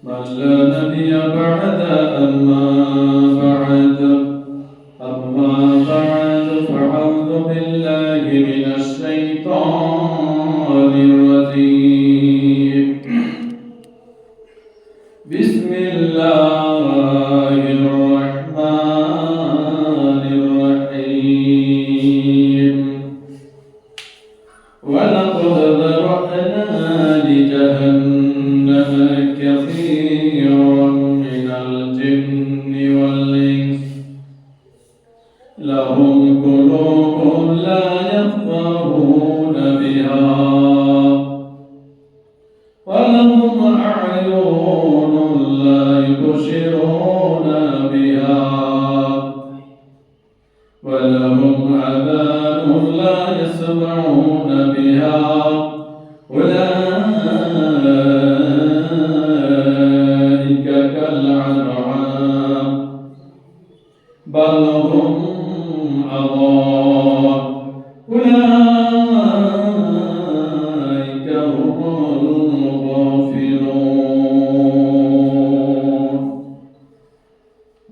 من لا نبي بعد أما بعد فأعوذ بالله من الشيطان الرجيم بسم الله الرحمن الرحيم ولقد ذرأنا لجهنم كثيرا من الجن والإنس لهم قلوب لا يفقهون بها ولهم أعين لا يبصرون بها ولهم آذان لا يسمعون بها أولئك كالأنعام بل هم أضل أولئك هم الغافلون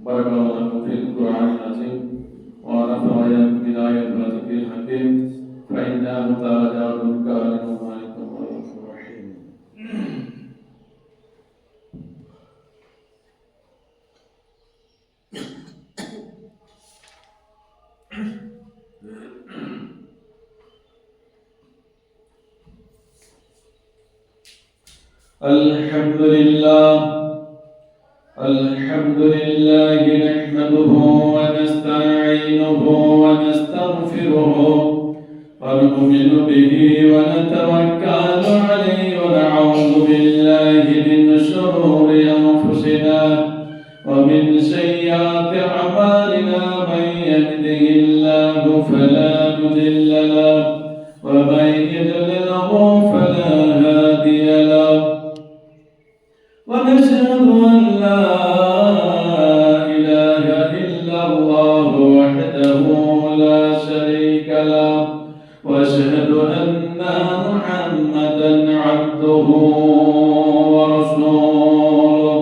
بارك الله لكم في القرآن العظيم ونفعني بالآيات والذكر الحكيم فإنه تعالى جواد كريم مالك رؤوف رحيم الحمد لله نحمده ونستعينه ونستغفره ونؤمن به ونتوكل عليه ونعوذ بالله من شرور أنفسنا ومن سيئات أعمالنا من يهده الله فلا مضل له ومن يضلله فلا هادي له ونشهد أن لا إله إلا الله وحده لا شريك له وأشهد أن محمدا عبده ورسوله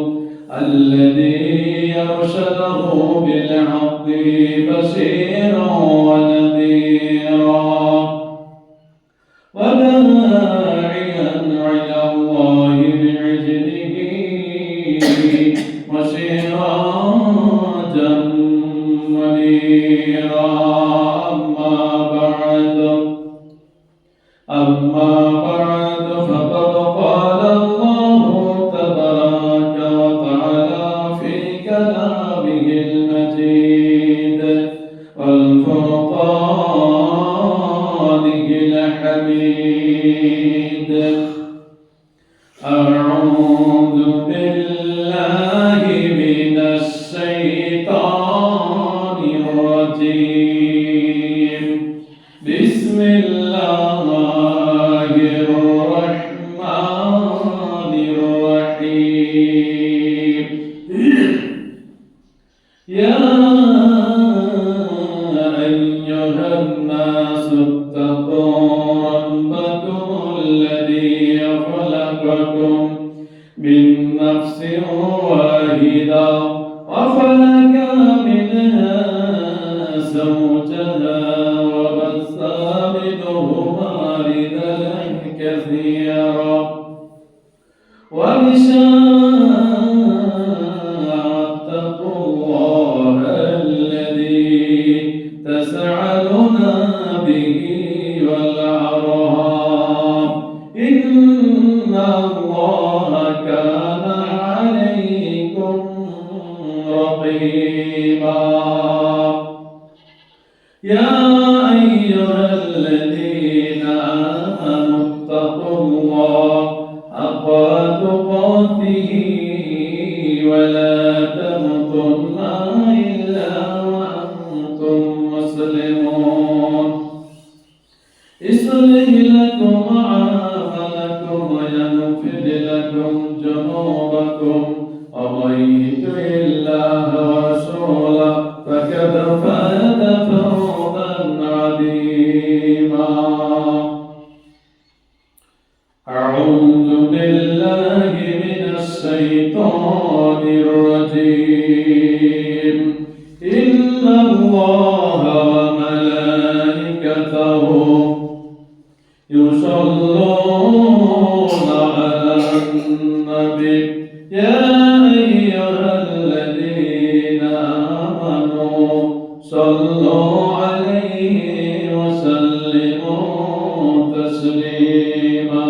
الذي أرسله بالحق بشيرا ونذيرا وداعيا إلى الله بإذنه وسراجا منيرا أما بعد فقد قال الله تبارك وتعالى في كلامه المجيد والفرقانه الحميد أعوذ بالله من الشيطان الرجيم بسم الله الرحمن الرحيم يا أيها الناس اتقوا ربكم الذي خلقكم من نفس واحدة وخلق منها زوجها وبث منهما رجالا كثيرا ونساء اتقوا الله الذي تسألون به والأرحام إن الله كان عليكم رقيبا يا أيها الذين آمنوا اتقوا الله حق تقاته ولا تموتن إلا وأنتم مسلمون يصلح لكم أعمالكم ويغفر لكم ذنوبكم ومن يطع الله ورسوله فقد فاز فوزا عظيما أعوذ بالله من الشيطان الشيطان الرجيم إن الله وملائكته يصلون على النبي يا أيها الذين آمنوا صلوا عليه وسلموا تسليما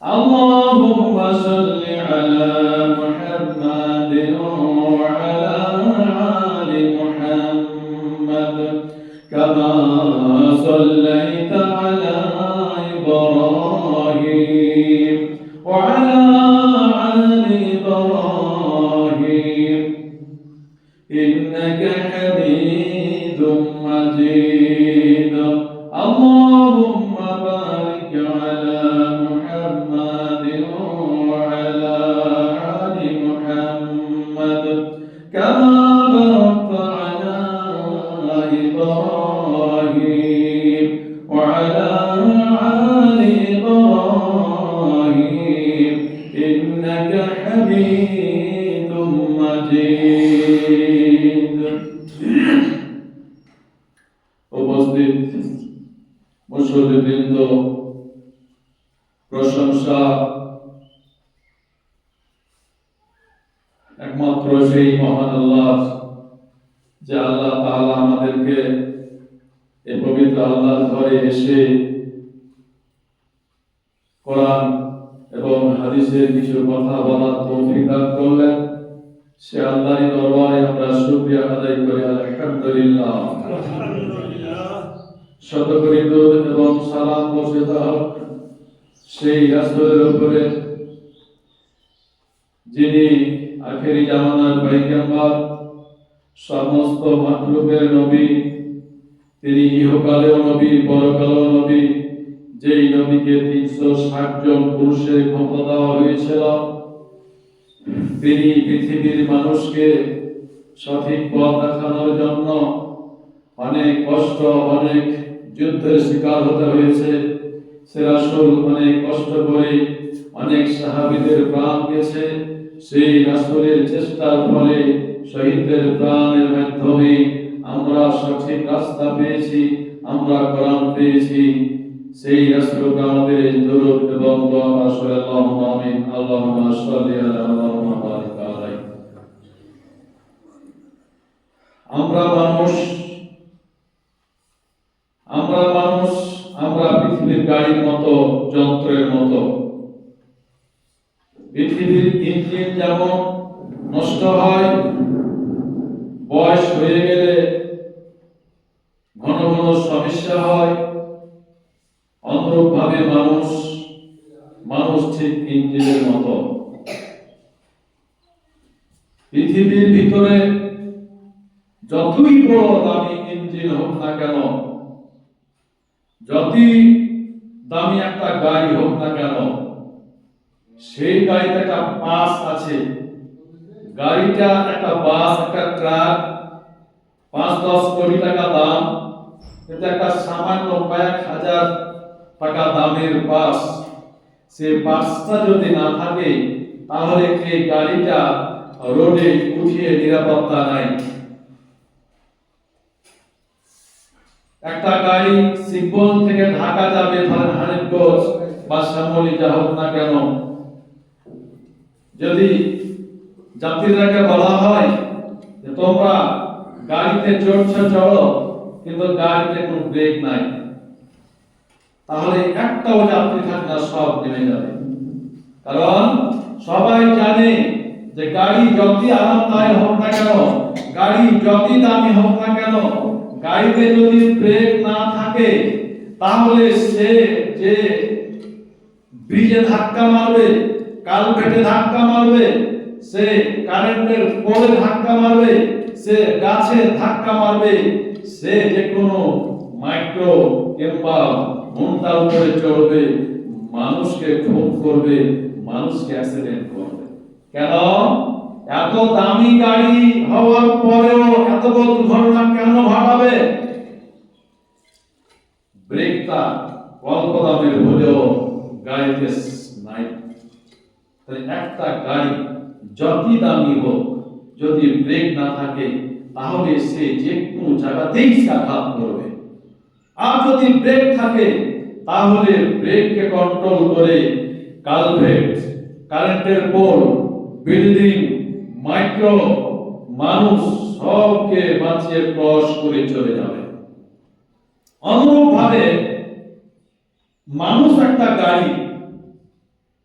اللهم صل على محمد وعلى آل محمد كما صليت على إبراهيم وعلى آل إبراهيم إنك حميد مجيد اللهم بارك على محمد وعلى آل محمد كما باركت على إبراهيم وعلى آل إبراهيم إنك حميد مجيد উপস্থিত মুসল্লিবৃন্দ, প্রশংসা একমাত্র সেই মহান আল্লাহ, যে আল্লাহ তাআলা আমাদেরকে এই পবিত্র আল্লাহর ঘরে এসে কোরআন এবং হাদিসের কিছু কথা বলার তৌফিক দান করলেন। সে আল্লাহর দরবারে আমরা শুকরিয়া আদায় করি, আলহামদুলিল্লাহ। শতকোটি দরুদ এবং সালাম বর্ষিত হোক সেই রাসূলের উপরে, যিনি আখেরি জামানার পয়গম্বর, সমস্ত মাখলুকের নবী। তিনি ইহকালেও নবী, পরকালেও নবী। যেই নবীকে 360 জন পুরুষের ক্ষমতা দেওয়া হয়েছিল, তিনি পৃথিবীর মানুষকে সঠিক পথ দেখানোর জন্য অনেক কষ্ট, অনেক যুদ্ধের শিকার হতে হয়েছে। সে রাসূল অনেক কষ্ট করে অনেক সাহাবীদের প্রাণ দিয়েছে। সেই রাসূলের চেষ্টার ফলে, শহীদদের প্রাণের মাধ্যমে আমরা সঠিক রাস্তা পেয়েছি, আমরা কোরআন পেয়েছি। সেই রাসূলকে আমাদের দরুদ এবং দোয়া আসলে আল্লাহুম্মা আমিন। আল্লাহুম্মা সাল্লি আলা আল্লাহুম্মা বারিক আলাইহি। আমরা মানুষ, আমরা পৃথিবীর গাড়ির মতো, যন্ত্রের মতো। পৃথিবীর ইঞ্জিন যেমন নষ্ট হয়, বয়স হয়ে গেলে ঘন ঘন সমস্যা হয়, অনুরূপভাবে মানুষ ঠিক ইঞ্জিনের মতো। পৃথিবীর ভিতরে যতই বড় দামি ইঞ্জিন হোক না কেন, যতই দামি একটা গাড়ি হোক না কেন, সেই গাড়িতে একটা পাস আছে। গাড়িটা একটা বাস, একটা ট্রাক, 5-10 কোটি টাকা দাম, এটা একটা সামান্য কয়েক হাজার টাকা দামের পাস। সে পাসটা যদি না থাকে, তাহলে এই গাড়িটা রোডে উঠিয়ে নিরাপত্তা নাই। একটা গাড়ি শিবগঞ্জ থেকে ঢাকা যাবে, ধরেন হানিফগঞ্জ বা শ্যামলী যা হোক না কেন, যদি যাত্রীদেরকে বলা হয় যে তোমরা গাড়িতে চড়ছো চড়ো, কিন্তু গাড়িতে কোনো ব্রেক নাই, তাহলে একটাও যাত্রী থাকবে না, সব নেমে যাবে। কারণ সবাই জানে যে গাড়ি যতই আরামদায়ক হোক না কেন, গাড়ি যতই দামি হোক না কেন, গাড়িতে যদি ব্রেক না থাকে, তাহলে সে যে ব্রিজে ধাক্কা মারবে, কালভেটে ধাক্কা মারবে, সে কারেন্টের পোলে ধাক্কা মারবে, সে গাছে ধাক্কা মারবে, সে যে কোনো মাইক্রো কিংবা ঘন্টার উপরে চড়বে, মানুষকে খুন করবে, মানুষকে অ্যাক্সিডেন্ট করবে। কেন? এত দামি গাড়ি হওয়ার পরেও এত বড় দুর্ঘটনা কেন ঘটাবে? ব্রেকটা অল্প দামের হলেও গাড়িতে তাহলে একটা গাড়ি যতই দামি হোক, যদি ব্রেক না থাকে তাহলে সে যে কোনো জায়গাতেই আঘাত করবে। আর যদি ব্রেক থাকে তাহলে ব্রেককে কন্ট্রোল করে কালভেট, কারেন্টের পোল, বিল্ডিং, মাইক্রো, মানুষ সবকে বাঁচিয়ে ক্রস করে চলে যাবে। অনুরূপভাবে মানুষ একটা গাড়ি,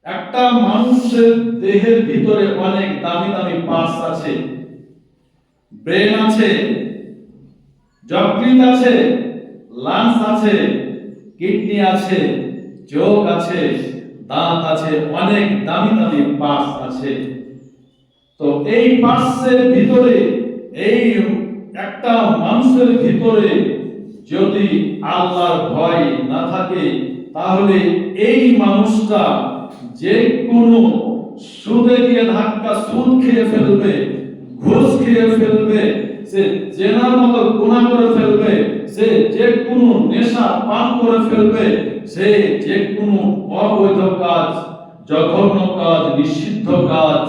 একটা মানুষের দেহের ভিতরে অনেক দামি দামি পার্টস আছে। ব্রেন আছে, যকৃৎ আছে, লাংস আছে, কিডনি আছে, চোখ আছে, দাঁত আছে, অনেক দামি দামি পার্টস আছে। তো এই পার্টসের ভিতরে, এই একটা মানুষের ভিতরে যদি আল্লাহর ভয় না থাকে তাহলে এই মানুষটা যে কোনো সুদে গিয়ে ধাক্কা, সুদ খেয়ে ফেলবে, ঘুষ খেয়ে ফেলবে, সে জেনার মতো গুনাহ করে ফেলবে, সে যে কোনো নেশা পান করে ফেলবে, সে যে কোনো অবৈধ কাজ, জঘন্য কাজ, নিষিদ্ধ কাজ,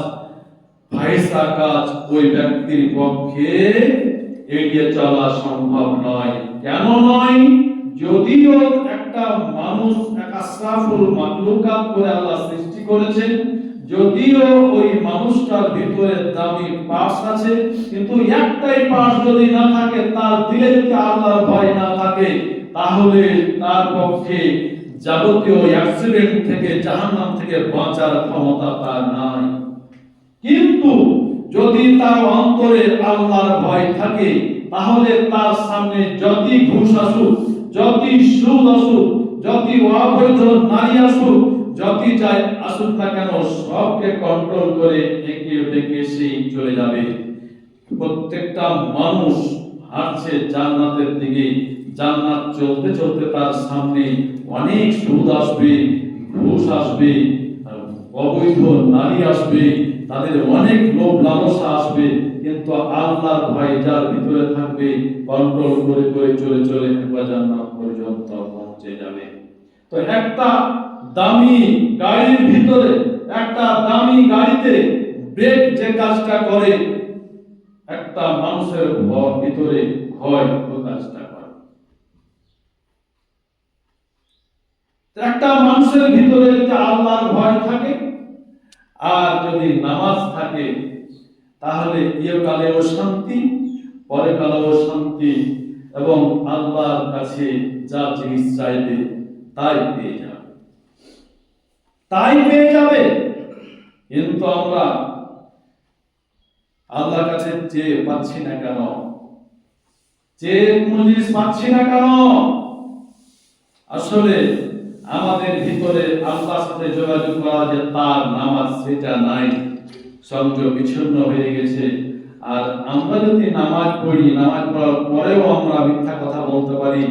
ফাহিশা কাজ ওই ব্যক্তির পক্ষে এড়িয়ে চলা সম্ভব নয়। কেন নয়? যদিও একটা মানুষ এক আশরাফুল মাখলুকাত করে আল্লাহ সৃষ্টি করেছেন, যদিও ওই মানুষটার ভিতরে দামি পাশ আছে, কিন্তু একটাই পাশ যদি না থাকে, তার দিলে যদি আল্লাহর ভয় না থাকে, তাহলে তার পক্ষে যাবতীয় অ্যাক্সিডেন্ট থেকে, জাহান্নাম থেকে বাঁচার ক্ষমতা তার নাই। কিন্তু যদি তার অন্তরে আল্লাহর ভয় থাকে, তাহলে তার সামনে যতই ঘুষ আসুক, যতই সুদ আসুক, যতই অবৈধ নারী আসুক, যতই যাই আসুক না কেন, সবকে কন্ট্রোল করে এগিয়ে বেঁকে সেই চলে যাবে। প্রত্যেকটা মানুষ হাঁটছে জান্নাতের দিকে, জান্নাত চলতে চলতে তার সামনে অনেক সুদ আসবে, ঘুষ আসবে, অবৈধ নারী আসবে, তাদের অনেক লোভ লালসা আসবে, কিন্তু আল্লাহর ভয় যার ভিতরে থাকবে, কন্ট্রোল করে করে চলে চলে একবার জান্নাত পর্যন্ত পৌঁছে যাবে। তো একটা দামি গাড়ির ভিতরে, একটা দামি গাড়িতে ব্রেক যে কাজটা করে, একটা মানুষের ভিতরে ভয় ও কাজটা করে। একটা মানুষের ভিতরে যদি আল্লাহর ভয় থাকে আর যদি নামাজ থাকে, তাহলে ইহকালেও শান্তি, পরকালেও শান্তি, এবং আল্লাহর কাছে যা জিনিস চাইবে তাই পেয়ে যাবে, তাই পেয়ে যাবে। কিন্তু আমরা আল্লাহর কাছে চেয়ে পাচ্ছি না কেন? চেয়ে কোন জিনিস পাচ্ছি না কেন? আসলে আমাদের ভিতরে আল্লাহর সাথে যোগাযোগ করা যে তার নামাজ, সেটা নাই, সংযোগ বিচ্ছিন্ন হয়ে গেছে। আর আমরা যদি নামাজ পড়ি, নামাজ পড়ার পরেও আমরা মিথ্যা কথা বলতে পারি,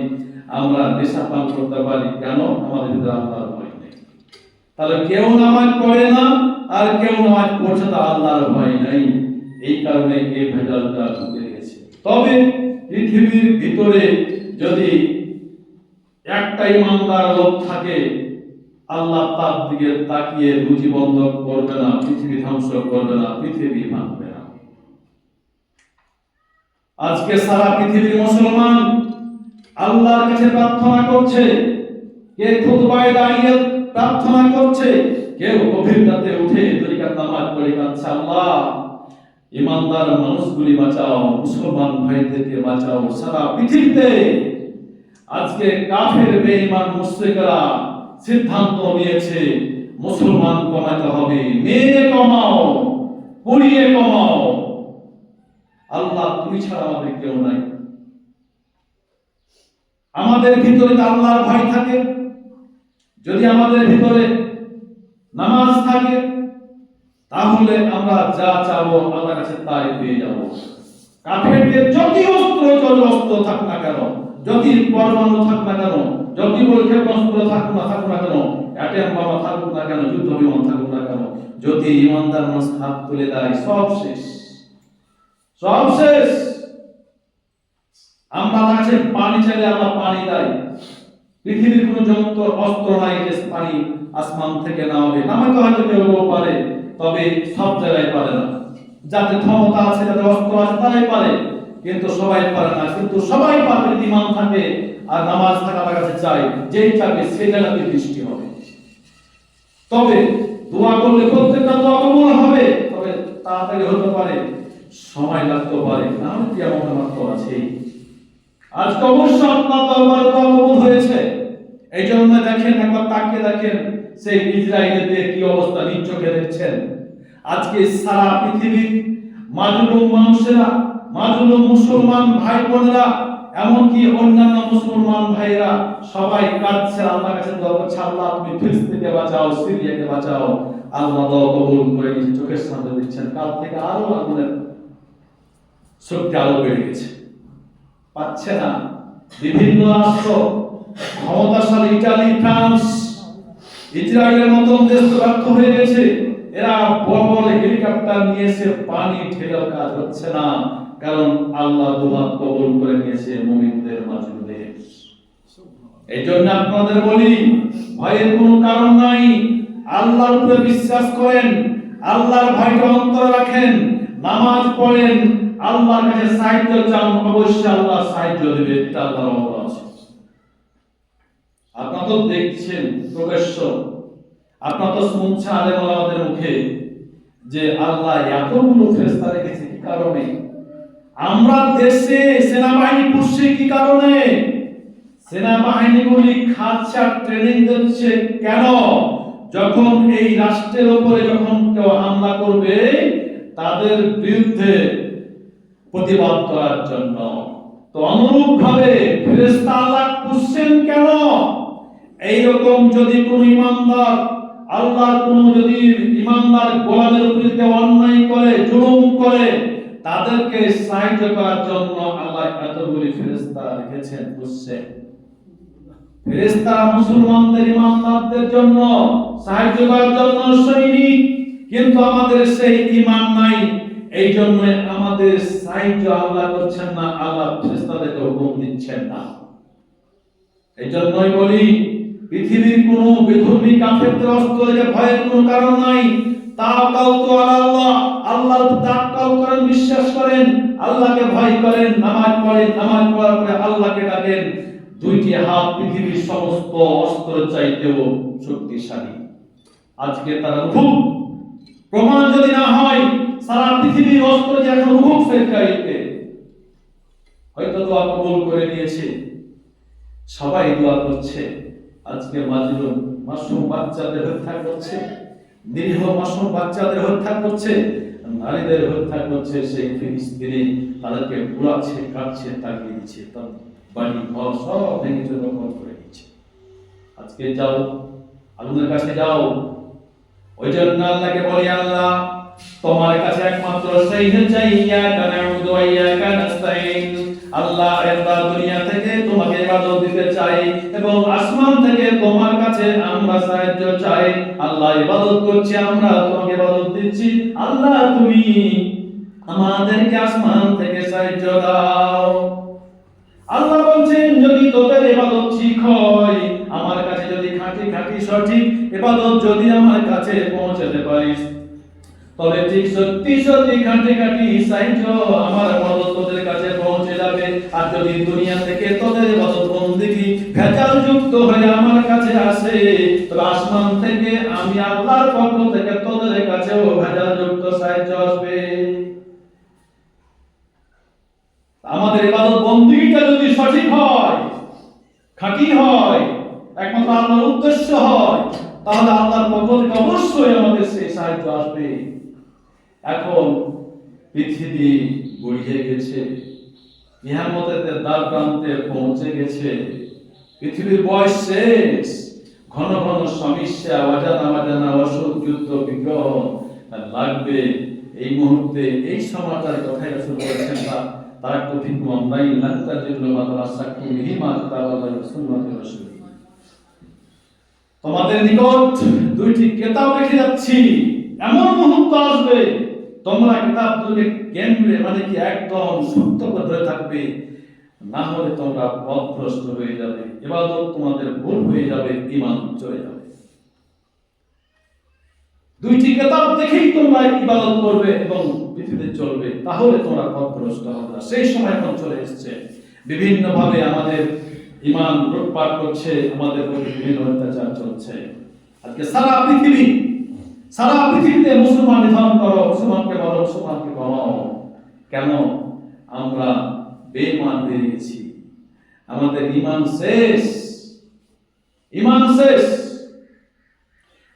আমরা নেশা পান করতে পারি, কেন? আমাদের ভিতরে আল্লাহর ভয় নেই। তাহলে কেউ নামাজ পড়ে না আর কেউ নামাজ পড়ছে, তা আল্লাহর ভয় নাই। এই কারণে এই ভেজালটা ঢুকে গেছে। তবে পৃথিবীর ভিতরে যদি একটা ইমানদার লোক থাকে, আল্লাহ তার দিকে তাকিয়ে রুজি বন্ধ করবে না, পৃথিবী ধ্বংস করবে না, পৃথিবী ভাঙবে না। আজকে সারা পৃথিবীর মুসলমান আল্লাহর কাছে প্রার্থনা করছে, কে খুতবায় দাঁড়িয়ে প্রার্থনা করছে, কেউ গভীর রাতে উঠে দুই রাকাত নামাজ পড়ে কাঁদছে, আল্লাহ ইমানদার মানুষগুলি বাঁচাও, মুসলমান ভাইদেরকে বাঁচাও। সারা পৃথিবীতে আজকে কাফের, বেঈমান, মুশরিকরা সিদ্ধান্ত নিয়েছে মুসলমান কমাতে হবে, মেরে কমাও, পুড়িয়ে কমাও। আল্লাহ তুমি ছাড়া আমাদের কেউ নাই। আমাদের ভিতরে আল্লাহর ভয় থাকে, যদি আমাদের ভিতরে নামাজ থাকে, তাহলে আমরা যা চাবো আল্লাহর কাছে তাই পেয়ে যাব। কাফেরদের যত অস্ত্র থাক না কেন, যদি পরমাণু থাক না কেন, যদি বৈজ্ঞানিক থাকুক না কেন, অ্যাটম বোমা থাকুক না কেন, যুদ্ধ বিমান থাকুক না কেন, যদি ইমানদার মানুষ হাত তুলে দেয়, সব শেষ, সব শেষ। আমরা কাছে পানি চাইলে আল্লাহ পানি দেয়, পৃথিবীর কোন যন্ত্র অস্ত্র নাই যে পানি আসমান থেকে নামবে, নামাতে হয়তো কেউ পারে, তবে সব জায়গায় পারে না। যাদের ক্ষমতা আছে, যাদের অস্ত্র আছে তারাই পারে, কিন্তু সবাই পারে না। কিন্তু সবাই পারে ইমান থাকে আর নামাজ থাকা তার কাছে চাই, যেই চাবে সেই জায়গাতে বৃষ্টি হবে। তবে দোয়া করলে প্রত্যেকটা দোয়া কবুল হবে, তবে তাড়াতাড়ি হতে পারে, সময় লাগতে পারে, নাহলে কি আমার মাত্র আছে। আজকে অবশ্য আপনার দরবারে দোয়া কবুল হয়েছে। এই জন্য দেখেন, একবার তাকিয়ে দেখেন সেই ইসরায়েলের কি অবস্থা, নিজ চোখে দেখছেন। আজকে সারা পৃথিবীর মাজলুম মানুষেরা, মাজলুম মুসলমান ভাই বোনেরা, এমনকি অন্যান্য মুসলমান ভাইরা সবাই কাঁদছে, আল্লাহর কাছে দোয়া করছে, আল্লাহ তুমি ফিলিস্তিনকে বাঁচাও, সিরিয়াকে বাঁচাও। আল্লাহ দোয়া কবুল করে নিজ চোখের সামনে দিচ্ছেন। কাল থেকে আরো আগুনের শক্তি আরো বেড়ে গেছে, পাচ্ছে না। বিভিন্ন রাষ্ট্র, ক্ষমতাশালী ইটালি, ফ্রান্স, ইসরায়েলের মতন দেশ ব্যর্থ হয়ে গেছে। এরা বড় বড় হেলিকপ্টার নিয়ে এসে পানি ঠেলেও কাজ হচ্ছে না, কারণ আল্লাহ দোয়া কবুল করে নিয়েছে মুমিনদের মাঝে। এই জন্য আপনাদের বলি, ভয়ের কোনো কারণ নাই। আল্লাহর উপরে বিশ্বাস করেন, আল্লাহর ভয়টা অন্তরে রাখেন, নামাজ পড়েন, আল্লাহর কাছে সাহায্য চান, অবশ্যই আল্লাহ সাহায্য দেবে, এটা আল্লাহর ওয়াদা আছে। আপনারা তো দেখছেন প্রকাশ্য, আপনারা তো শুনছেন আলেম ওলামাদের মুখে যে আল্লাহ এতগুলো ফেরেশতা রেখেছে কি কারণে? আমরা দেশে সেনাবাহিনী পুষছি কি কারণে? সেনাবাহিনীগুলি খাচ্ছে আর ট্রেনিং দিচ্ছে কেন? যখন এই রাষ্ট্রের উপরে যখন কেউ হামলা করবে, তাদের বিরুদ্ধে প্রতিবাদ করার জন্য। তো অনুরূপ ভাবে ফেরেশতা আল্লাহ পুষছেন কেন? এইরকম যদি কোন ইমানদার, আল্লাহর কোন যদি ইমানদার গোলামের উপরে কেউ অন্যায় করে, জুলুম করে, তাদেরকে সাহায্য করার জন্য আল্লাহ এতগুলি ফেরেশতা রেখেছেন, পুষছেন। ফেরেশতা মুসলমানদের, ইমানদারদের জন্য সাহায্য করার জন্য সৈনিক, কিন্তু আমাদের সেই ঈমান নাই। এই জন্য আমাদের সাহায্য আল্লাহ করছেন না, আল্লাহ ফেরেশতাদেরকে হুকুম দিচ্ছেন না। এই জন্যই বলি, পৃথিবীর কোন বিধর্মী কাফেরদের অস্ত্র থেকে ভয়ের কোনো কারণ নাই। তাওয়াক্কালতু আলাল্লাহ, আল্লাহর উপর তাওয়াক্কুল করেন, বিশ্বাস করেন, আল্লাহকে ভয় করেন, নামাজ পড়েন, নামাজ পড়ার পরে আল্লাহকে ডাকেন। দুইটি হাত পৃথিবীর সমস্ত অস্ত্র চাইতেও শক্তিশালী। আজকে তারা রুহুক, প্রমাণ যদি না হয় সারা পৃথিবীর অস্ত্র যে এখন রুহুক ফেরকাইতে হয়তো দোয়া কবুল করে নিয়েছে, সবাই দোয়া করছে। আজকে মাজলুম মাসুম বাচ্চাদের হত্যা করছে, নিরীহ মাসুম বাচ্চাদের হত্যা করছে, নারীদের হত্যা করছে সেই ফিলিস্তিনে। তাদেরকে পুড়াচ্ছে, কাটছে, তাকিয়ে দিচ্ছে, তার বাড়ি ঘর সব ভেঙে দখল করে দিচ্ছে। আজকে যাও, আল্লাহর কাছে যাও। ওই জন্য আল্লাহকে বলি, আল্লাহ তোমার কাছে একমাত্র সাহায্য চাই, ইয়াকা নাউযু ওয়া ইয়াকা নাস্তাইন। আল্লাহ, আমরা দুনিয়া থেকে তোমাকে ইবাদত দিতে চাই এবং আসমান থেকে তোমার কাছে আমরা সাহায্য চাই। আল্লাহ, ইবাদত করছি, আমরা তোমাকে ইবাদত দিচ্ছি। আল্লাহ, তুমি আমাদেরকে আসমান থেকে সাহায্য দাও। আল্লাহ বলছেন, যদি তোদের ইবাদত ঠিক হয়, আমার কাছে যদি খাঁটি খাঁটি সঠিক ইবাদত যদি আমার কাছে পৌঁছাতে পারিস, তবে ঠিক সত্যি সত্যি খাঁটি খাঁটি সাহায্য আমার ইবাদত তোদের কাছে পৌঁছে যাবে। আর যদি দুনিয়া থেকে তোদের ইবাদত বন্দেগী ভেজাল যুক্ত হয়ে আমার কাছে আসে, তবে আসমান থেকে আমি আল্লাহর পক্ষ থেকে তোদের কাছেও ভেজাল যুক্ত সাহায্য আসবে। আমাদের ইবাদত বন্দেগীটা যদি সঠিক হয়, খাঁটি হয়, একমাত্র আল্লাহর উদ্দেশ্য হয়, তাহলে আল্লাহর পক্ষ থেকে অবশ্যই আমাদের সেই সাহায্য আসবে। এখন পৃথিবী গড়িয়ে গেছে, কিয়ামতের দ্বার প্রান্তে পৌঁছে গেছে, পৃথিবীর বয়স শেষ, ঘন ঘন সমস্যা, অজানা অজানা অসুখ, যুদ্ধ, বিগ্রহ লাগবে। এই মুহূর্তে এই সমাচার কথাই রাসূল বলেছেন, তারা কঠিন মামলাই লান্তা জিল্লু মাতালা সাকু হিমা তাওয়ালা সুন্নাতে রাসূল। তোমাদের নিকট দুইটি কিতাব রেখে যাচ্ছি, এমন মুহূর্ত আসবে তোমরা কিতাব দুটোকে কেন্দ্রে, মানে কি একদম শক্ত করে ধরে থাকবে, না হলে তোমরা পথভ্রষ্ট হয়ে যাবে, ইবাদত তোমাদের ভুল হয়ে যাবে, ঈমান চলে যাবে। দুইটি কিতাব দেখেই তোমরা ইবাদত করবে এবং পৃথিবীতে চলবে, তাহলে তোমরা পথভ্রষ্ট হবে না। সেই সময় এখন চলে এসেছে, বিভিন্ন ভাবে আমাদের ঈমান লুটপাট করছে, আমাদের প্রতি বিভিন্ন অত্যাচার চলছে। আজকে সারা পৃথিবীতে মুসলমান নিধন করো, মুসলমানকে বলো, মুসলমানকে গণাও। কেন? আমরা বেঈমান হয়ে গেছি, আমাদের ঈমান শেষ।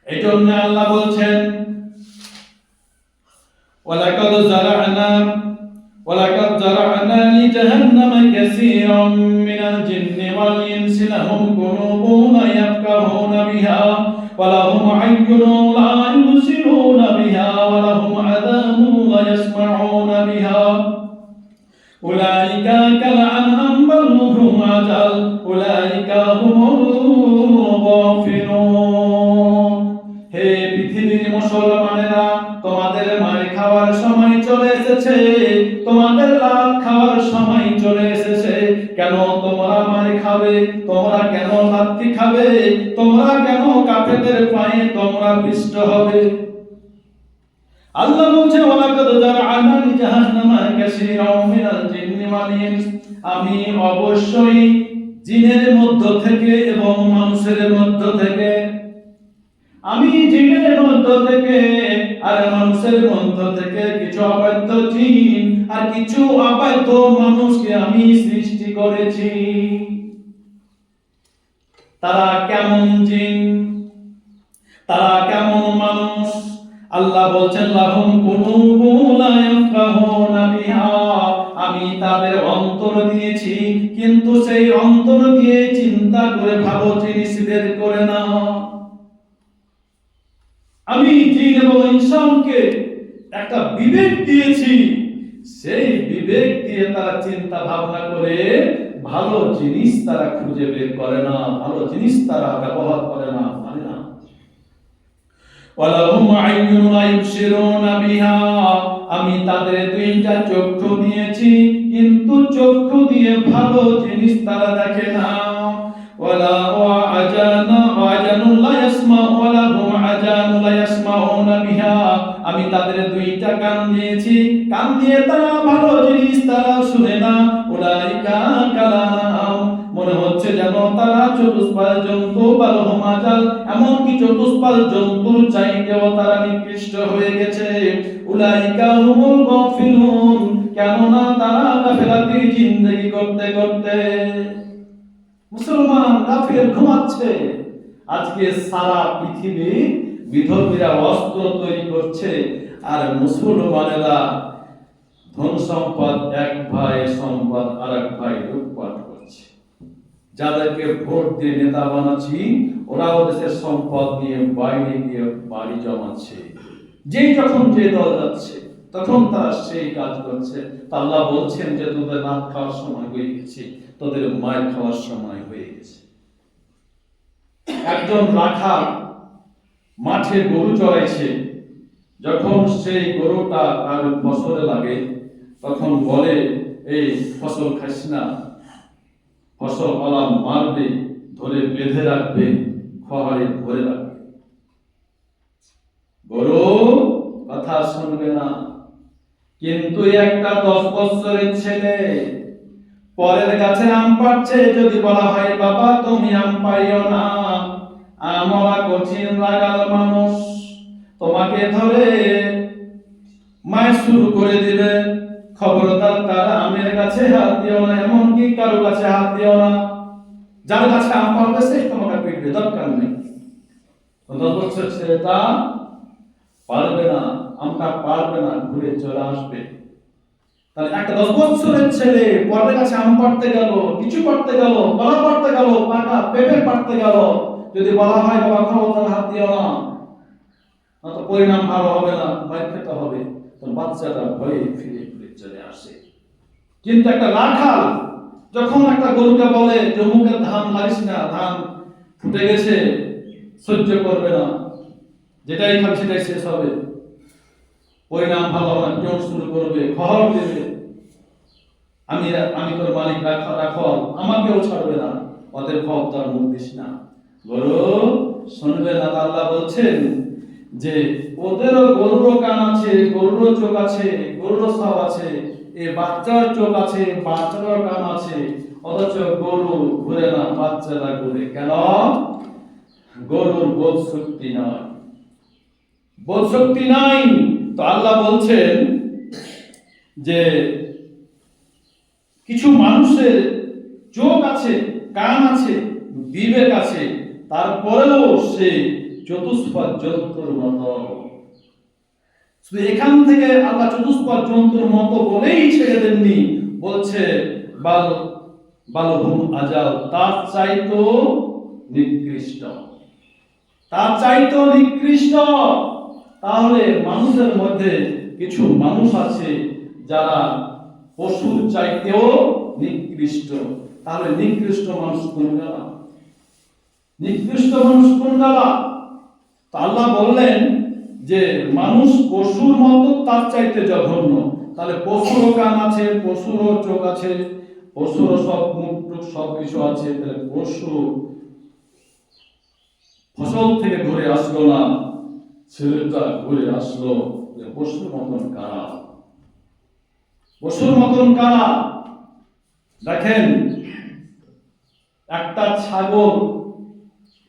এই জন্য আল্লাহ বলছেন, ওয়ালাকাদ যারা'না লিজাহান্নামা কাসীরাম মিনাল জিন্নি ওয়াল ইনসি লাহুম কুলুবুন ইয়াফকাহুনা বিহা ওয়া লাহুম আ'য়ুনুন লা ইউবসিরুনা বিহা ওয়া লাহুম আযানুন লা ইয়াসমা'উনা বিহা উলাইকা কাল আনআম বাল হুম আযাল উলাইকা হুমুল গাফিলুন। হে পৃথিবীর মুসলমানেরা, তোমাদের মার খাওয়ার সময় চলে এসেছে, তোমাদের লাত খাওয়ার সময় চলে এসেছে। কেন তোমরা মার খাবে? তোমরা কেন লাথি খাবে? তোমরা কেন কাফেরদের পায়ে তোমরা পিষ্ট হবে? আল্লাহ বলছে, ওয়ালাকাদ যারআনা লিজাহান্নামা কাসীরাম মিনাল জিন্নি ওয়াল ইনস, আমি অবশ্যই জিনের মধ্য থেকে এবং মানুষের মধ্য থেকে, আমি জিনের মধ্য থেকে আর মানুষের মধ্য থেকে কিছু অবাধ্য জিন আর কিছু অবাধ্য মানুষকে আমি সৃষ্টি করেছি। তারা কেমন জিন, তারা কেমন মানুষ? আল্লাহ বলছেন, লাহুম কুলুবুন লা ইয়াফকাহুনা বিহা, আমি তাদের অন্তর দিয়েছি, কিন্তু সেই অন্তর দিয়ে চিন্তা করে ভালো জিনিস বের করে না। আমি জিন এবং ইনসানকে একটা বিবেক দিয়েছি, সেই বিবেক দিয়ে তারা চিন্তা ভাবনা করে ভালো জিনিস তারা খুঁজে বের করে না, ভালো জিনিস তারা ব্যবহার করে না, মানে না। ওয়ালাহুম আ'য়ুনুন লা ইউবসিরুনা বিহা, আমি তাদের দুইটা চক্ষু দিয়েছি, কিন্তু চক্ষু দিয়ে ভালো জিনিস তারা দেখে না। ওয়ালা আযানুন লা ইয়াসমা'ু ওয়ালাহুম আযানুন লা ইয়াসমা'উনা বিহা, আমি তাদের দুইটা কান দিয়েছি, কান দিয়ে তারা ভালো জিনিস তারা শুনে না। উলাইকা কালাম, মনে হচ্ছে যেন তারা চতুষ্পাদ জন্তু, বালহুম আযাল, এমনকি চতুষ্পাদ জন্তুর চাইতেও তারা নিকৃষ্ট হয়ে গেছে। উলাইকা হুমুল গাফিলুন, কেননা তারা গাফিলাতি জিন্দেগি করতে করতে। মুসলমান কাফের ঘুমাচ্ছে। আজকে সারা পৃথিবী বিধর্মীরা অস্ত্র তৈরি করছে, আর মুসলমানেরা ধন সম্পদ, এক ভাই সম্পদ আর এক ভাই লুটপাট করছে। যাদেরকে ভোট দিয়ে নেতা বানাচ্ছি, ওরাও দেশের সম্পদ নিয়ে বাইরে গিয়ে বাড়ি জমাচ্ছে। যেই যখন যে দল যাচ্ছে তখন তারা সেই কাজ করছে। আল্লাহ বলছেন যে তোদের রাত খাওয়ার সময় হয়ে গেছে, তোদের মায়ের খাওয়ার সময় হয়ে গেছে। একজন রাখাল মাঠে গরু চড়াইছে, যখন সেই গরুটা আর ফসলে লাগে তখন বলে, এই ফসল খাইস না, ফসল পালা মারবে, ধরে বেঁধে রাখবে, খড়ে ভরে রাখবে। গরু কথা শুনবে না। কিন্তু একটা 10 বছরের ছেলে পরের গাছে আম পাড়ছে, যদি বলা হয় বাবা তুমি আম পাইও না, আমরা কঠিন লাগাল মানুষ, তোমাকে ধরে মায় শুরু করে দিবে, খবরদার তারা আমের গাছে হাত দিও না, এমনকি কারো গাছে হাত দিও না। যার কাছে আম পাড়বে সে তোমাকে পিটবে, দরকার নেই। 10 বছর ছেলেটা পারবে না, আমটা পারবে না, ঘুরে চলে আসবে। তাহলে একটা 10 বছরের ছেলে পরের কাছে আম পাড়তে গেল, কিছু পাড়তে গেল, কলা পাড়তে গেল, পাকা পেঁপে পাড়তে গেল, যদি বলা হয় বাবা খবরদার হাত দিও না, তো পরিণাম ভালো হবে না, ভয় খেতে হবে, তখন বাচ্চাটা ভয়ে ফিরে ফিরে চলে আসে। কিন্তু একটা রাখাল যখন একটা গরুকে বলে যে মুখের ধান লাগিস না, ধান ফুটে গেছে, সহ্য করবে না, যেটাই খাবে সেটাই শেষ হবে, পরিণাম ভালো হবে না, কেউ শুরু করবে, খড় দেবে, আমি তোর মালিক, রাখো, আমাকেও ছাড়বে না, ওদের খবরদার মুখ দিস না। গরু শুনবে না। আল্লাহ বলছেন যে ওদেরও গরুরও কান আছে, গরুরও চোখ আছে, গরুরও সব আছে, এই বাচ্চার চোখ আছে, বাচ্চারও কান আছে, অথচ গরু ঘুরে না, বাচ্চারা ঘুরে। কেন? গরুর বোধ শক্তি নয়, বোধ শক্তি নাই। তো আল্লাহ বলছেন যে কিছু মানুষের চোখ আছে, কান আছে, বিবেক আছে, তারপরেও সে চতুষ্পদ জন্তুর মতো। শুধু এখান থেকে আল্লাহ চতুষ্পদ জন্তুর মতো বলেই ছেড়ে দেননি, বলছে বালহুম আজাল, তার চাইতো নিকৃষ্ট, তার চাইতো নিকৃষ্ট। তাহলে মানুষের মধ্যে কিছু মানুষ আছে যারা পশুর চাইতেও নিকৃষ্ট। তাহলে নিকৃষ্ট মানুষ কোনটা? নিকৃষ্ট মানুষ কোনটা? আল্লাহ বললেন যে মানুষ পশুর মতো, তার চাইতে জঘন্য। তাহলে পশুরও কান আছে, পশুরও চোখ আছে, পশুরও সব মুখ টুক সব কিছু আছে। তাহলে পশু ফসল থেকে ঘুরে আসলো না, ছেলেটা ঘুরে আসলো। পশুর মতন কারা? পশুর মতন কারা? দেখেন, একটা ছাগল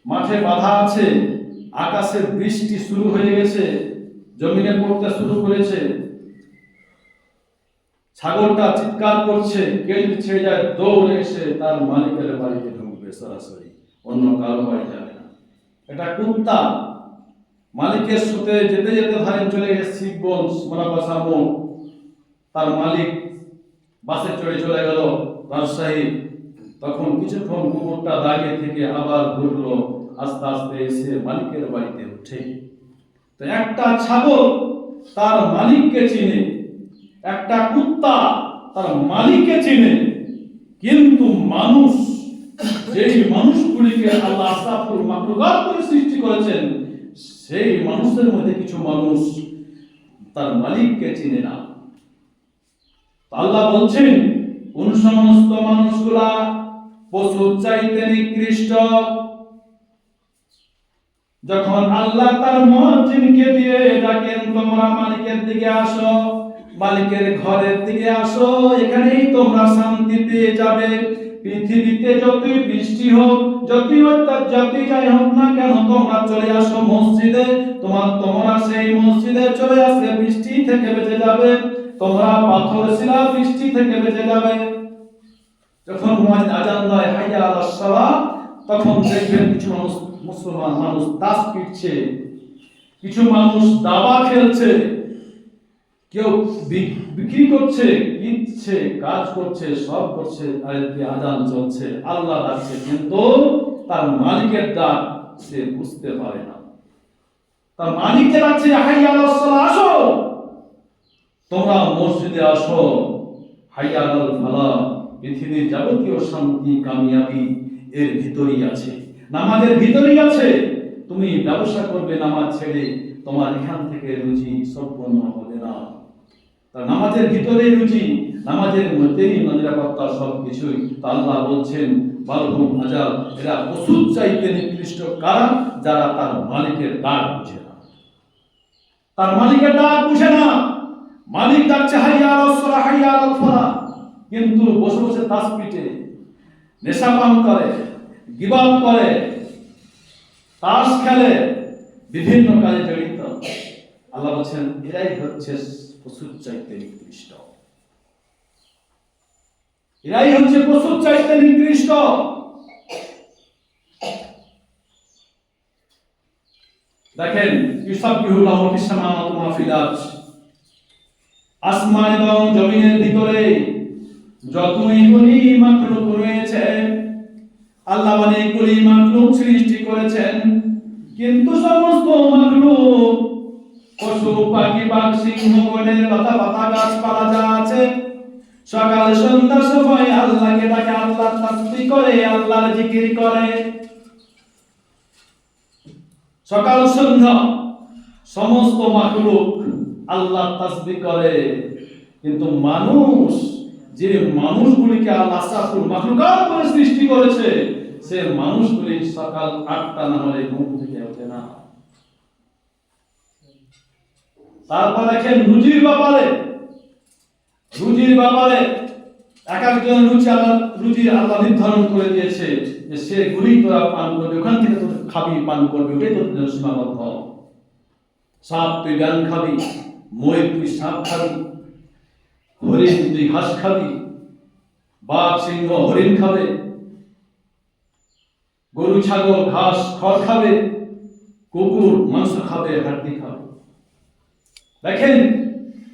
মাঠে বাঁধা আছে, আকাশে বৃষ্টি শুরু হয়ে গেছে, জমিনে পড়তে শুরু করেছে, ছাগলটা চিৎকার করছে, কেউ ছেড়ে যায়, দৌড়ে এসে তার মালিকের বাড়িতে ঢুকবে সরাসরি, অন্য কারো বাড়ি যাবে না। এটা কুত্তা মালিকের সাথে যেতে যেতে ধরেন চলে গেছে শিবগঞ্জ মোনাবাসা মোড়, তার মালিক বাসে চড়ে চলে গেল রাজশাহী। তখন কিছুক্ষণ কুকুরটা দাঁড়িয়ে থেকে আবার ঘুরলো, আস্তে আস্তে এসে মালিকের বাড়িতে উঠে। তো একটা ছাগল তার মালিককে চিনে, একটা কুত্তা তার মালিককে চিনে, কিন্তু মানুষ, যেই মানুষগুলিকে আল্লাহ আশরাফুল মাখলুকাত করে সৃষ্টি করেছেন, সেই মানুষের মধ্যে কিছু মানুষ তার মালিককে চিনে না। আল্লাহ বলছেন কোন সমস্ত মানুষগুলা পশুর চাইতে নিকৃষ্ট। যখন আল্লাহ তার মুয়াজ্জিনকে দিয়ে ডাকেন, তোমরা মালিকের দিকে আসো, মালিকের ঘরের দিকে আসো, এখানেই তোমরা শান্তি পেয়ে যাবে। পৃথিবীতে যতই বৃষ্টি হোক, যতই যাই হোক না কেন, তোমরা চলে আসো মসজিদে, তোমরা সেই মসজিদে চলে আসলে বৃষ্টি থেকে বেঁচে যাবে, তোমরা পাথর শিলা বৃষ্টি থেকে বেঁচে যাবে। যখন মুয়াজ্জিন আযান দেয় হাইয়া আলাস সালাহ, তখন দেখবেন কিছু মুসলমান মানুষ তাস পিটছে, কিছু মানুষ দাবা খেলছে, কেউ বিক্রি করছে, কিনছে, কাজ করছে, সব করছে, আর আযান চলছে, আল্লাহ ডাকছে, কিন্তু তার মালিকের ডাক সে বুঝতে পারে না। তার মালিকের ডাকছে হাইয়া আলাস সালাহ, আসো তোমরা মসজিদে আসো, হাইয়া আলাল ফালাহ। পৃথিবীর যাবতীয় শান্তি কামিয়াবি এর ভিতরেই আছে, নামাজের ভিতরেই আছে। তুমি ব্যবসা করবে নামাজ ছেড়ে, তোমার এখান থেকে রুজি সম্পন্ন হবে না। তা নামাজের ভিতরে রুজি, নামাজের মধ্যেই নিরাপত্তা, সব কিছুই। আল্লাহ বলছেন বালহুম আজাল, এরা পশুর চাইতে নিকৃষ্ট। কারা? যারা তার মালিকের ডাক বুঝে না, তার মালিকের ডাক বুঝে না। মালিক ডাকছে হাইয়া আলাস সালাহ, হাইয়া আলাল ফালাহ, কিন্তু বসে বসে তাস পিটে, নেশা পান করে, গিবত করে, তাস খেলে, বিভিন্ন কাজে জড়িত। আল্লাহ বলছেন এরাই হচ্ছে পশুর চাইতে নিকৃষ্ট, এরাই হচ্ছে পশুর চাইতে নিকৃষ্ট। দেখেন, ইউসাববিহুল্লাহু ফিস সামাওয়াতি ওয়া ফিল আরদ, আসমান এবং জমিনের ভিতরে যতগুলি মাখলুক রয়েছে, আল্লাহ অনেকগুলি মাখলুক সৃষ্টি করেছেন, কিন্তু সমস্ত মাখলুক, পশু পাখি বাঘ সিংহ বনের লতা পাতা গাছপালা যা আছে, সকাল সন্ধ্যা সময় আল্লাহকে ডাকে, আল্লাহর তাসবিহ করে, আল্লাহর জিকির করে। সকাল সন্ধ্যা সমস্ত মাখলুক আল্লাহর তাসবিহ করে, কিন্তু মানুষ যে মানুষগুলিকে আল্লাহ আশরাফুল মাখলুকাত করে সৃষ্টি করেছে, সে মানুষগুলি সকাল 8টা না হলে ঘুম থেকে ওঠে না। তারপর দেখেন রুজির ব্যাপারে এক একজন রুজি আল্লাহ নির্ধারণ করে দিয়েছে যে সে গুলি তোরা পান করবে, ওখান থেকে তোদের খাবি পান করবে, ওটাই তোদের জন্য সীমাবদ্ধ। সাপ তুই ব্যাং খাবি, ময়ূর তুই সাপ খাবি, হরিণ তুই ঘাস খাবি, বাঘ সিংহ হরিণ খাবে, গরু ছাগল ঘাস খড় খাবে, কুকুর মাংস খাবে, হাড্ডি খাবে। দেখেন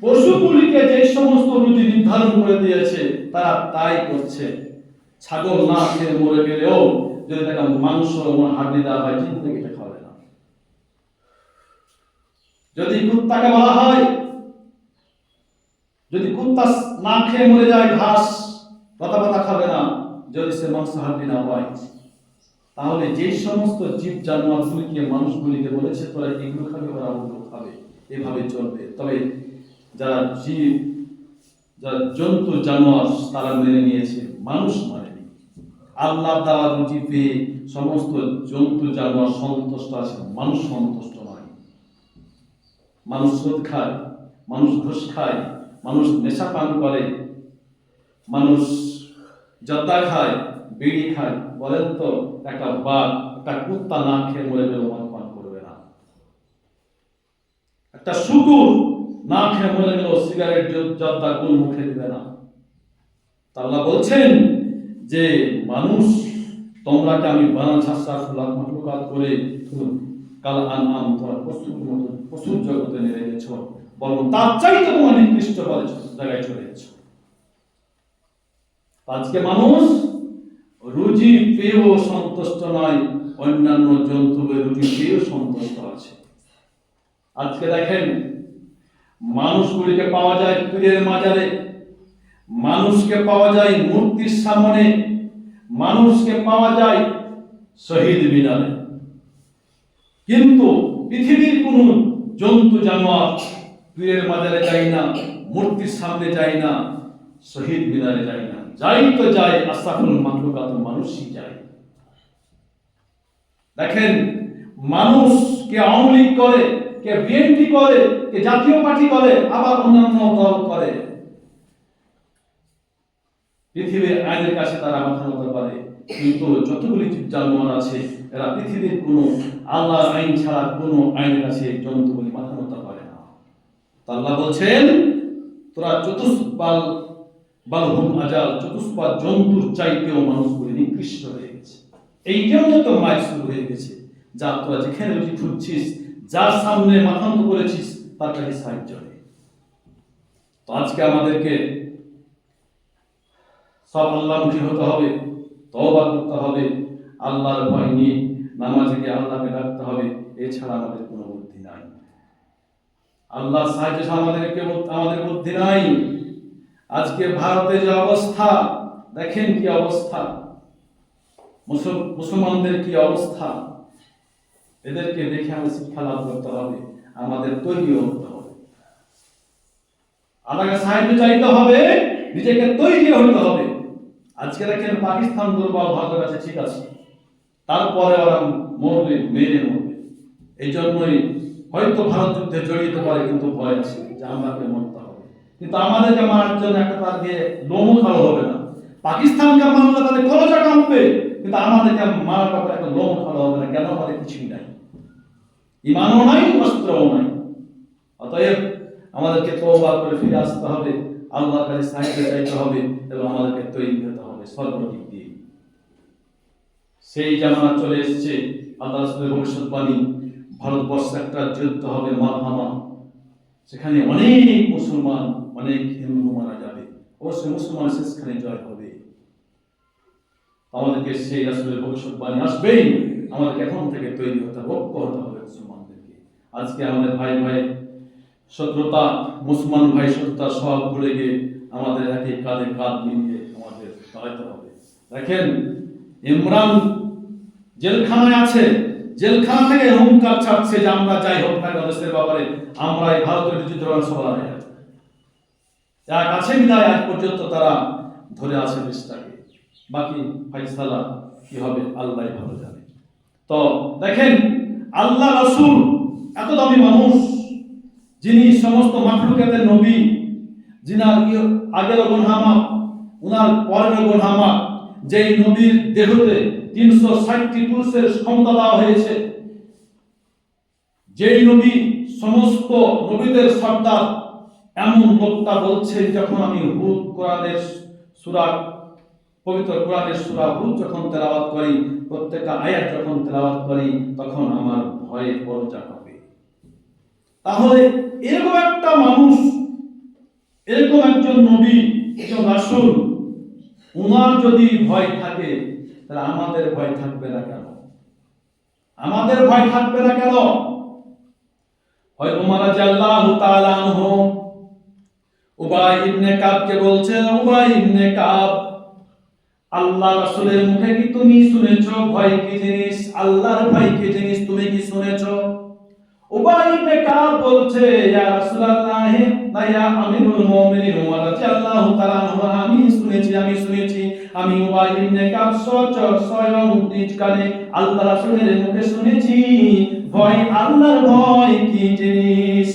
পশুগুলিকে যে সমস্ত রুচি নির্ধারণ করে দিয়েছে তারা তাই করছে। ছাগল না খেয়ে মরে গেলেও যদি তাকে মাংস এবং হাড্ডি দেওয়া হয় জিন্দগিতে খাবে না। যদি কুত্তাকে বলা হয়, যদি কুত্তা না খেয়ে মরে যায় ঘাস পাতা পাতা খাবে না, যদি সে মাংস হাড্ডি না হয়, তাহলে যে সমস্ত জীব জানোয়ারগুলিকে মানুষগুলিকে বলেছে তোরা এগুলো খাবে ওরা ওগুলো খাবে, এভাবে চলবে। তবে যারা জীব, যারা জন্তু জানোয়ার তারা মেনে নিয়েছে, মানুষ মানেনি। আল্লাহ দেওয়া রুজি পেয়ে সমস্ত জন্তু জানোয়ার সন্তুষ্ট আছে, মানুষ সন্তুষ্ট নয়। মানুষ সুদ খায়, মানুষ ঘুষ খায়, মানুষ নেশা পান করে, মানুষ জর্দা খায়, বিড়ি খায়। বলেন তো একটা বাঘ একটা কুত্তা না খেয়ে মরে গেলেও মদ পান করবে না। একটা শুকুর না খেয়ে মরে গেলেও সিগারেট জর্দা গুল মুখে দিবে না। আল্লাহ বলছেন যে মানুষ তোমরা কি আমি বানান আশরাফুল মাখলুকাত করে কাল আনআম তোমরা পশুর জগতে নেমে গেছো, বরং তার চাইতে তোমার নিকৃষ্ট জায়গায় চলে গেছো। আজকে মানুষ রুজি পেয়েও সন্তুষ্ট নয়, অন্যান্য জন্তুদের রুজি পেয়েও সন্তুষ্ট আছে। আজকে দেখেন মানুষগুলিকে পাওয়া যায় পীরের মাজারে, মানুষকে পাওয়া যায় মূর্তির সামনে, মানুষকে পাওয়া যায় শহীদ মিনারে, কিন্তু পৃথিবীর কোন জন্তু জানোয়ার পীরের মাজারে যায় না, মূর্তির সামনে যায় না, শহীদ মিনারে যায় না। যাই তো যায় আশরাফুল মাখলুকাত মানুষই যায়। দেখেন মানুষ কে আওয়ামী লীগ করে, কে বিএনপি করে, কে জাতীয় পার্টি করে, আবার অন্যান্য দল করে। পৃথিবীর আইনের কাছে তারা মাথা নত পারে, কিন্তু যতগুলি জানোয়ার আছে এরা পৃথিবীর কোনো আল্লাহর আইন ছাড়া কোনো আইনের কাছে জন্তুগুলি মাথা নত পারে না। আল্লাহ বলছেন তোরা চতুষ্পাল বালহুম আজাল, চতুষ্পাদ জন্তুর চাইতেও মানুষগুলি নিকৃষ্ট হয়ে গেছে। এই জন্য তো মায় শুরু হয়ে গেছে, যা তোরা যেখানে রুজি খুঁজছিস, যার সামনে মাথা নত করেছিস তার কাছে সাহায্য নেই। তো আজকে আমাদেরকে সব আল্লাহমুখী হতে হবে, তওবা করতে হবে, আল্লাহর ভয় নিয়ে নামাজে গিয়ে আল্লাহকে ডাকতে হবে। এছাড়া আমাদের কোনো বুদ্ধি নাই। আল্লাহর সাহায্য ছাড়া আমাদের বুদ্ধি নাই। আজকে ভারতের যে অবস্থা দেখেন, কি অবস্থা, মুসলমানদের কি অবস্থা, এদেরকে দেখে আমাদের শিক্ষা লাভ করতে হবে, আমাদের তৈরি হতে হবে, আল্লাহকে সাহায্য চাইতে হবে, নিজেকে তৈরি হতে হবে। আজকে দেখেন পাকিস্তান দুর্বল, ভারতের কাছে ঠিক আছে, তারপরে ওরা মরবে, মেরে মরবে। এই জন্যই হয়তো ভারত যুদ্ধে জড়িয়ে পারে, কিন্তু ভয় আছে যে আমাকে মরতে হবে। কিন্তু আমাদেরকে মারার জন্য একটা তার দিয়ে লোমও খাওয়া হবে না। পাকিস্তানকে মারলে তাদের কলজা কাঁপবে, কিন্তু আমাদেরকে মারার ব্যাপারে একটা লোম খাওয়া হবে না। কেন? আমাদের কিছুই নাই, ইমানও নাই, অস্ত্রও নাই। অতএব আমাদেরকে তওবা করে ফিরে আসতে হবে, আল্লাহর কাছে সাহায্য চাইতে হবে এবং আমাদেরকে তৈরি হতে হবে সর্বদিক দিয়ে। সেই জামানা চলে এসেছে, আল্লাহ রাসূলের ভবিষ্যৎবাণী, ভারতবর্ষে একটা যুদ্ধ হবে মারহামা, সেখানে অনেক মুসলমান, অনেক হিন্দু মারা যাবে, অবশ্যই মুসলমান শেষখানে জয় হবে। আমাদেরকে সেই রাসূলের ভবিষ্যৎবাণী আসবেই, আমাদেরকে এখন থেকে তৈরি হতে হবে, ঐক্য হতে হবে মুসলমানদেরকে। আজকে আমাদের ভাই ভাই শত্রুতা, মুসলমান ভাই শত্রুতা সব ভুলে গিয়ে আমাদের একই কাঁধে কাঁধ মিলিয়ে আমাদের দাঁড়াতে হবে। দেখেন ইমরান জেলখানায় আছে, জেলখানা থেকে হুঙ্কার ছাড়ছে যে আমরা যাই হোক না দেশের ব্যাপারে আমরা এই ভারতের যুদ্ধ সভা এক আছে বিদায় আজ পর্যন্ত তারা ধরে আছে দেশটাকে, বাকি ফাইসালা কি হবে আল্লাহ ভালো জানে। তো দেখেন, আল্লাহ রাসূল এত দামি মানুষ, যিনি সমস্ত মাখলুকাতের নবী, যিনার আগের গুনহামা উনার পরের গুনহামা, যেই নবীর দেহতে 360টি পুরুষের ক্ষমতা দেওয়া হয়েছে, যেই নবী সমস্ত নবীদের সর্দার, এমন বক্তা বলছেন, যখন আমি হুদ কোরআনের সূরা, পবিত্র কোরআনের সূরা হুদ যখন তেলাওয়াত করি, প্রত্যেকটা আয়াত যখন তেলাওয়াত করি, তখন আমার ভয়ে পরজা হবে। তাহলে এরকম একটা মানুষ, এরকম একজন নবী, একজন রাসূল, উনার যদি ভয় থাকে, তাহলে আমাদের ভয় থাকবে না কেন? আমাদের ভয় থাকবে না কেন? হয় ওমর রাদিয়াল্লাহু তাআলা আনহু উবাই ইবনে কাবকে বলছেন, উবাই ইবনে কাব, আল্লাহ রাসূলের মুখে কি তুমি শুনেছো ভয় কি জিনিস? আল্লাহর ভয় কি জিনিস তুমি কি শুনেছো? উবাই ইবনে কাব বলছে, ইয়া রাসূলুল্লাহ, ইয়া আমিরুল মুমিনিন ওমর রাদিয়াল্লাহু তাআলা আনহু, আমি শুনেছি। আমি উবাই ইবনে কাব স্বয়ং নিজ কানে আল্লাহ রাসূলের মুখে শুনেছি ভয়, আল্লাহর ভয় কি জিনিস।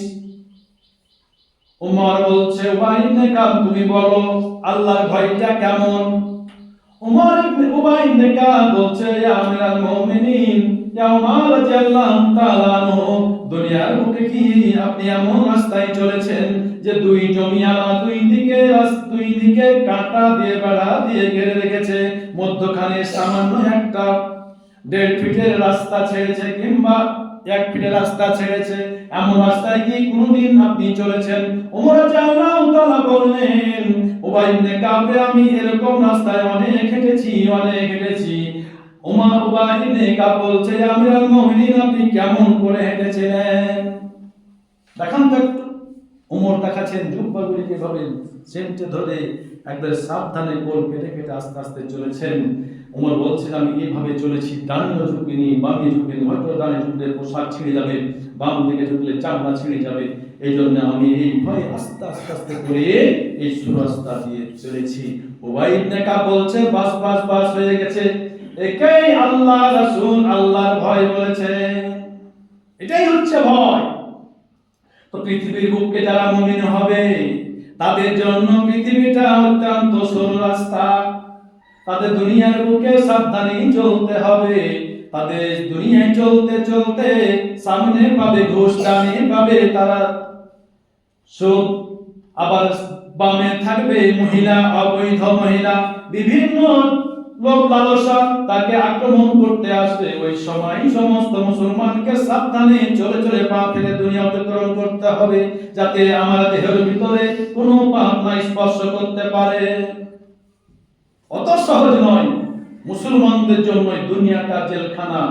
উমর বলছে, উবাই ইবনে কাব তুমি বলো আল্লাহর ভয়টা কেমন? উবাই ইবনে কাব বলছে, ইয়া আমিরুল মুমিনিন, ইয়া উমর রাদিয়াল্লাহু তাআলা আনহু, দুনিয়ার বুকে কি আপনি এমন রাস্তায় চলেছেন যে দুই জমিয়ালা দুই দিকে কাঁটা দিয়ে বেড়া দিয়ে ঘিরে রেখেছে, মধ্যখানে সামান্য একটা 1.5 ফিটের রাস্তা ছেড়েছে, কিংবা 1 ফিটের রাস্তা ছেড়েছে, এমন রাস্তায় কি কোনোদিন আপনি চলেছেন? ওমর রাদিয়াল্লাহু তাআলা বললেন, উবাই ইবনে কাব, আমি এরকম রাস্তায় অনেক হেঁটেছি। উবাই ইবনে কাব বলছে, আমিরুল মুমিনিন, আপনি কেমন করে হেঁটেছিলেন? দেখান তো একটু। ওমর দেখাচ্ছেন জুব্বাগুলিকে ভাবে সেন্টে ধরে একবার সাবধানে কোল কেটে কেটে আস্তে আস্তে চলেছেন। ওমর বলছেন, আমি এইভাবে চলেছি, ডানে ঝুঁকিনি বামে ঝুঁকিনি, হয়তো ডানে ঝুঁকলে পোশাক ছিঁড়ে যাবে, বাম দিকে ঝুঁকলে চামড়া ছিঁড়ে যাবে, এই জন্য আমি এই ভয়ে আস্তে আস্তে আস্তে করে এই সুরাস্তা দিয়ে চলেছি। উবাই ইবনে কাব বলছে, বাস হয়ে গেছে, একেই আল্লাহ রাসূল আল্লাহর ভয় বলেছে, এটাই হচ্ছে ভয়। তো পৃথিবীর বুকে যারা মুমিন হবে, তাদের জন্য পৃথিবীটা অত্যন্ত সরু রাস্তা। তাদের দুনিয়ার বুকে সাবধানে চলতে হবে। তাদের দুনিয়ায় চলতে চলতে সামনে পাবে ঘুষ, ডানে পাবে তারা সুদ, আবার বামে থাকবে মহিলা, অবৈধ মহিলা, বিভিন্ন লোভ লালসা তাকে আক্রমণ করতে আসবে। ওই সময় সমস্ত মুসলমানকে সাবধানে চলে চলে পা ফেলে দুনিয়া অতিক্রম করতে হবে, যাতে আমার দেহের ভিতরে কোনো পাপ না স্পর্শ করতে পারে। অত সহজ নয়। মুসলমানদের জন্য দুনিয়াটা জেলখানা।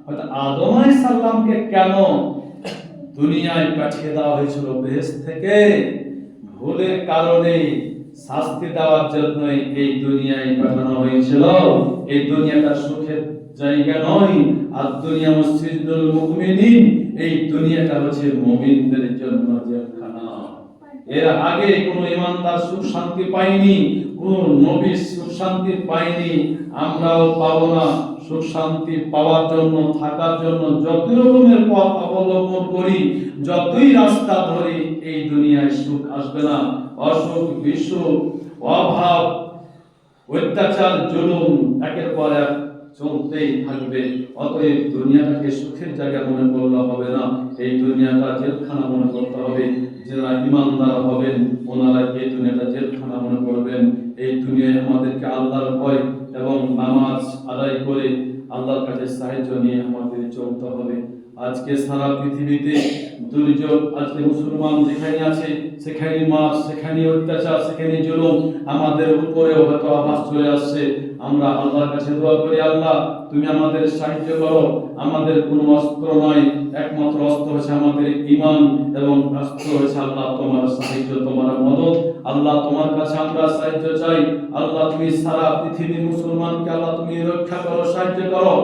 হয়তো আদম আলাইহিস সালামকে কেন দুনিয়ায় পাঠিয়ে দেওয়া হয়েছিল বেহেশত থেকে? ভুলের কারণে শাস্তি দেওয়ার জন্য এই দুনিয়ায় পাঠানো হয়েছিল। এই দুনিয়াটা সুখের জায়গা নয়। আর দুনিয়া মসজিদুল মুমিনিন, এই দুনিয়াটা হচ্ছে মুমিনদের জন্য জেলখানা। এর আগে কোনো ইমানদার সুখ শান্তি পায়নি, কোন নবী সুখ শান্তি পায়নি, আমরাও পাবো না। সুখ শান্তি পাওয়ার জন্য, থাকার জন্য যত রকমের পথ অবলম্বন করি, যতই রাস্তা ধরি, এই দুনিয়ায় সুখ আসবে না। অসুখ, বিসুখ, অভাব, অত্যাচার, জুলুম একের পর এক চলতেই থাকবে। অতএব দুনিয়াটাকে সুখের জায়গা মনে করলে হবে না, এই দুনিয়াটা জেলখানা মনে করতে হবে। যারা ইমানদার হবেন ওনারা এই দুনিয়াটা জেলখানা মনে করবেন। এই দুনিয়ায় আমাদেরকে আল্লাহর ভয় এবং নামাজ আদায় করে আল্লাহর কাছে সাহায্য নিয়ে আমাদের চলতে হবে। আজকে সারা পৃথিবীতে দুর্যোগ, আজকে মুসলমান যেখানে আছে সেখানে মার, সেখানে অত্যাচার, সেখানে জুলুম, আমাদের উপরেও হয়তো আভাস চলে আসছে। আমরা আল্লাহর কাছে দোয়া করি, আল্লাহ তুমি আমাদের সাহায্য করো। আমাদের কোনো অস্ত্র নয়, একমাত্র অস্ত্র হচ্ছে আমাদের ঈমান, এবং অস্ত্র হচ্ছে আল্লাহ তোমার সাহায্য, তোমার মদদ। আল্লাহ তোমার কাছে আমরা সাহায্য চাই। আল্লাহ তুমি সারা পৃথিবীর মুসলমানকে আল্লাহ তুমি রক্ষা করো, সাহায্য করো,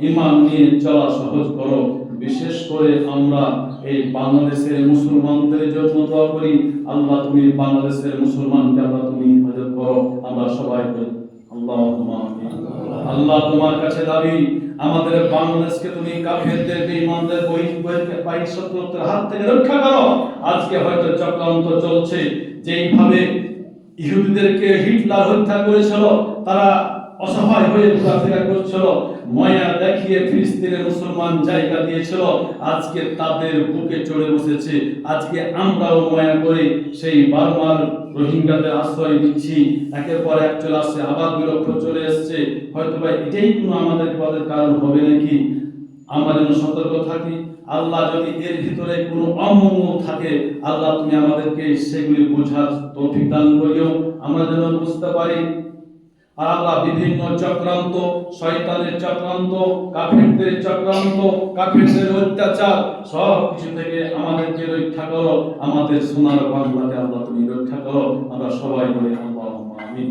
ঈমান নিয়ে চলা সহজ করো। বিশেষ করে আমরা এই বাংলাদেশের মুসলমানদের জন্য দোয়া করি। আল্লাহ তুমি বাংলাদেশের মুসলমানকে আল্লাহ তুমি হেফাজত করো। আমরা সবাই বলি আল্লাহুম্মা আমিন। আল্লাহ তোমার কাছে দাবি, আমাদের বাংলাদেশকে তুমি কাফেরদের বেঈমানদের বহিঃ শত্রুদের হাত থেকে রক্ষা করো। আজকে হয়তো চক্রান্ত চলছে, যেইভাবে ইহুদিদেরকে হিটলার হত্যা করেছিল, তারা অসহায় হয়ে ঘোরাফেরা করছিল, ময়া দেখিয়ে ফিলিস্তিনের মুসলমান জায়গা দিয়েছিল, আজকে তাদের বুকে চড়ে বসেছে। আজকে আমরাও ময়া করে সেই বার্মার রোহিঙ্গাদের আশ্রয় দিচ্ছি, একের পর এক চলে আসছে, আবার বিলক্ষ চলে এসছে। হয়তো বা এটাই কোনো আমাদের বিপদের কারণ হবে নাকি? আমরা যেন সতর্ক থাকি। আল্লাহ যদি এর ভিতরে কোনো অমঙ্গল থাকে, আল্লাহ তুমি আমাদেরকে সেগুলি বোঝার তৌফিক দান করিও, আমরা যেন বুঝতে পারি। আর আল্লাহ বিভিন্ন চক্রান্ত, শয়তানের চক্রান্ত, কাফেরদের চক্রান্ত, কাফেরদের অত্যাচার সব কিছু থেকে আমাদেরকে রক্ষা করো। আমাদের সোনার বাংলাকে আল্লাহ তুমি রক্ষা করো। আমরা সবাই বলি আল্লাহুম্মা আমিন।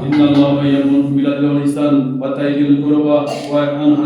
ইন্নাল্লাহা ইয়া'মুরু বিল আদলি ওয়াল ইহসান ওয়া ইতাইযিল কুরবা ওয়া ইয়ানহা